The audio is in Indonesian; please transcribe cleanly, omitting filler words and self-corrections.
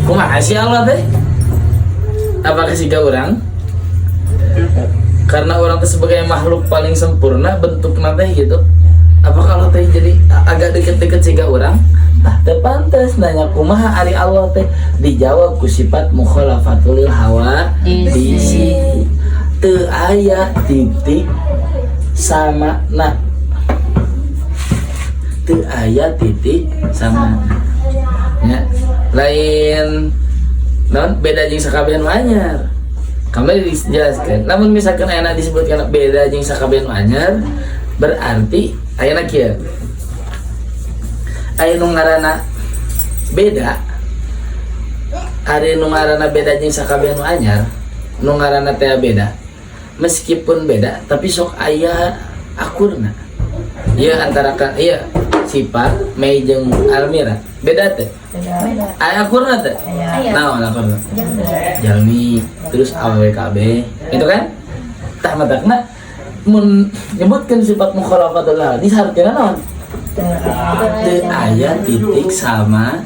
Kumaha sih Allah teh? Apakah siga orang? Karena orang teh sebagai makhluk paling sempurna bentukna teh gitu. Apa kalau teh jadi agak deket-deket siga orang? Tah teu pantes nanya kumaha ari Allah teh dijawab ku sifat mukhalafatul hawa di situ. Teu aya titik sama na. Teu aya titik sama. Ya, lain non beda jeung sakabehan anyar. Kami dijelaskan. Namun misalkan enak disebutkan beda jeung sakabehan anyar, berarti ayeuna kieu. Aya nu ngaranna beda. Ari nu ngaranna beda jeung sakabehan anyar, nu ngaranna teh beda. Meskipun beda, tapi sok aya akurna. Ieu antara kan ieu sifat Mei jeung Almira beda teh. Aya akurna teh. Naon akurna? Jalmi terus AWKB. Itu kan? Tah matakna mun nyebutkeun sifat mukhalafatul hadis hartina naon? Teu aya titik sama